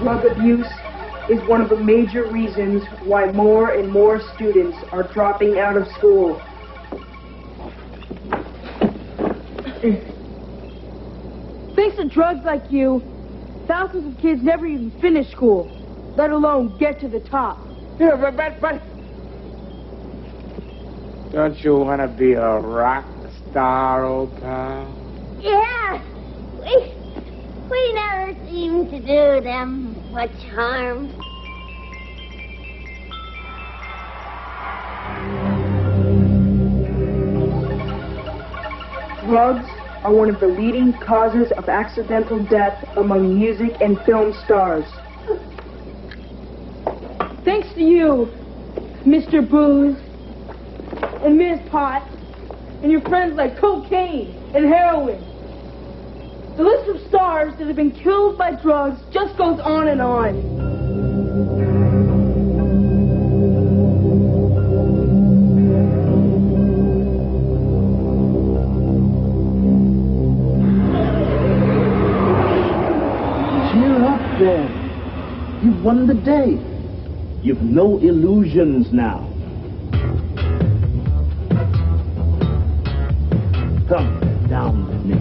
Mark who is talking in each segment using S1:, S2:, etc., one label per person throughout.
S1: drug abuse is one of the major reasons why more and more students are dropping out of school.
S2: Thanks to drugs like you, thousands of kids never even finish school, let alone get to the top.
S3: Yeah, but... Don't you want to be a rock star, old pal?
S4: Yeah. We never seem to do them much harm.
S1: Drugs are one of the leading causes of accidental death among music and film stars.
S2: Thanks to you, Mr. Booze, and Ms. Pot, and your friends like cocaine and heroin. The list of stars that have been killed by drugs just goes on and on.
S5: Cheer up, then. You've won the day. You've no illusions now. Come down with me.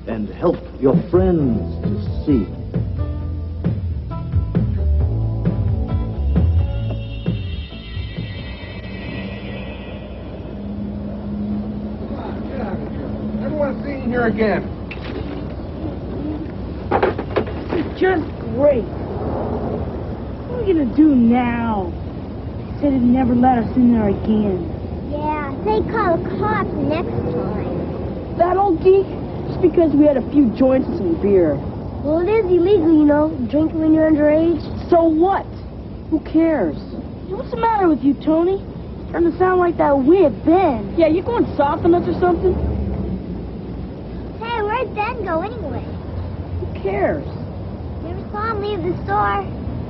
S5: And help your friends to see.
S3: Get out of here. Never want to see you here again.
S2: This is just great. What are we gonna do now? They said they'd never let us in there again.
S4: Yeah, they call the cops next time.
S2: That old geek? Just because we had a few joints and some beer.
S4: Well, it is illegal, you know, drinking when you're underage.
S2: So what? Who cares? Hey, what's the matter with you, Tony? Starting to sound like that weird Ben. Yeah, you going soft on us or something?
S4: Hey, where'd Ben go anyway?
S2: Who cares?
S4: Never saw him leave the store.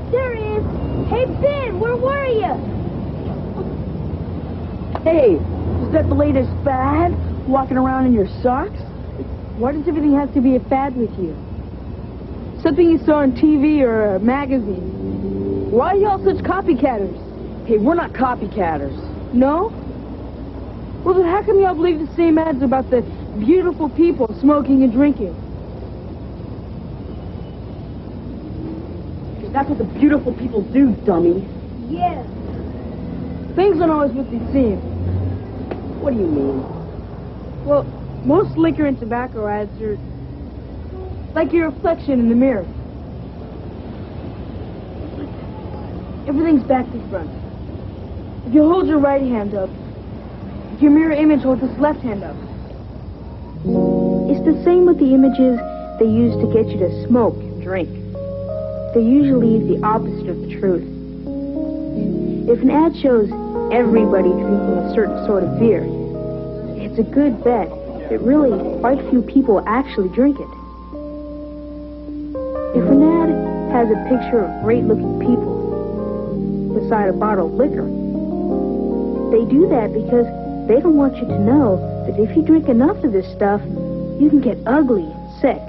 S4: There he is. Hey, Ben, where were you?
S2: Hey, is that the latest fad? Walking around in your socks? Why does everything have to be a fad with you? Something you saw on TV or a magazine. Why are y'all such copycatters? Hey, we're not copycatters. No? Well, then how come y'all believe the same ads about the beautiful people smoking and drinking? Because that's what the beautiful people do, dummy.
S4: Yeah.
S2: Things aren't always what they seem. What do you mean? Well, most liquor and tobacco ads are like your reflection in the mirror. Everything's back to front. If you hold your right hand up, your mirror image holds its left hand up. It's the same with the images they use to get you to smoke and drink. They're usually the opposite of the truth. If an ad shows everybody drinking a certain sort of beer, it's a good bet that really quite few people actually drink it. If an ad has a picture of great-looking people beside a bottle of liquor, they do that because they don't want you to know that if you drink enough of this stuff, you can get ugly and sick.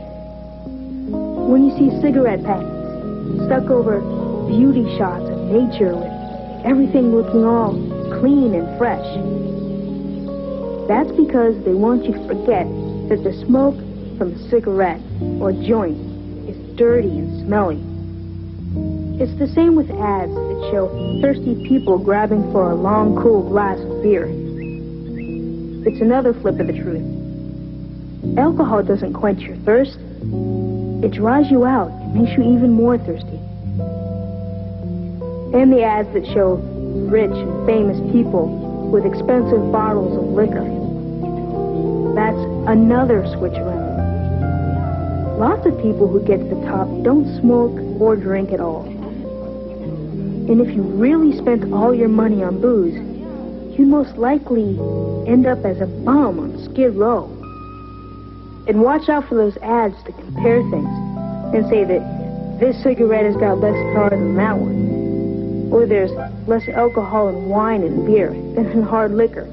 S2: When you see cigarette packets stuck over beauty shots of nature with everything looking all clean and fresh, that's because they want you to forget that the smoke from a cigarette or joint is dirty and smelly. It's the same with ads that show thirsty people grabbing for a long, cool glass of beer. It's another flip of the truth. Alcohol doesn't quench your thirst. It dries you out and makes you even more thirsty. And the ads that show rich and famous people with expensive bottles of liquor. That's another switch around. Lots of people who get to the top don't smoke or drink at all. And if you really spent all your money on booze, you'd most likely end up as a bum on Skid Row. And watch out for those ads to compare things and say that this cigarette has got less tar than that one. Or there's less alcohol in wine and beer than in hard liquor.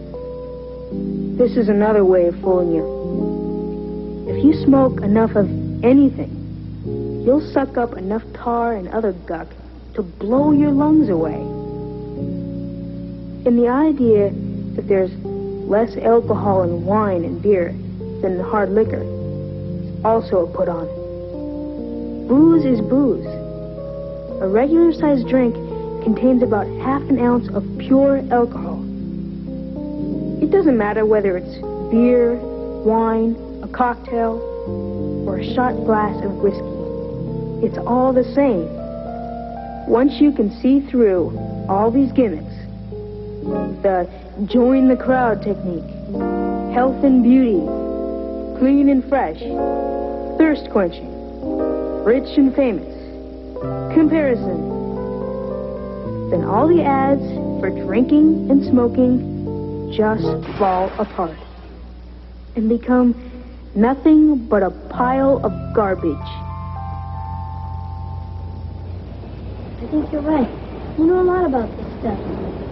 S2: This is another way of fooling you. If you smoke enough of anything, you'll suck up enough tar and other gunk to blow your lungs away. And the idea that there's less alcohol in wine and beer than in hard liquor is also a put on. Booze is booze. A regular-sized drink contains about half an ounce of pure alcohol. It doesn't matter whether it's beer, wine, a cocktail, or a shot glass of whiskey. It's all the same. Once you can see through all these gimmicks, the join the crowd technique, health and beauty, clean and fresh, thirst quenching, rich and famous, comparison, then all the ads for drinking and smoking just fall apart and become nothing but a pile of garbage.
S4: I think you're right. You know a lot about this stuff.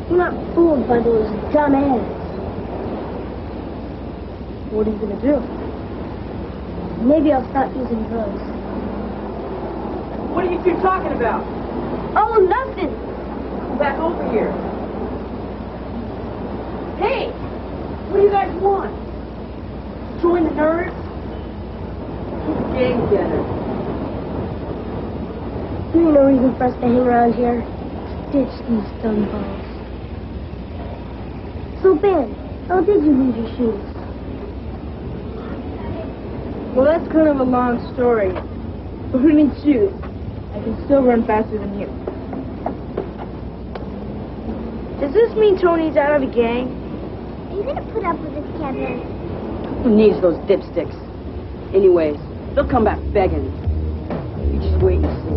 S4: You're not fooled by those dumb ads.
S2: What are you gonna do?
S4: Maybe I'll stop using drugs.
S1: What are you two talking about?
S4: Oh, nothing!
S1: Come back over here. Hey! What do you guys want? Join the nerds? Gang together.
S4: There ain't no reason for us to hang around here. Ditch these dumb balls. So, Ben, how did you lose your shoes?
S2: Well, that's kind of a long story. But who needs shoes? I can still run faster than you. Does this mean Tony's out of the gang?
S4: Are you gonna put up with this, Kevin?
S6: Who needs those dipsticks? Anyways, they'll come back begging. You just wait and see.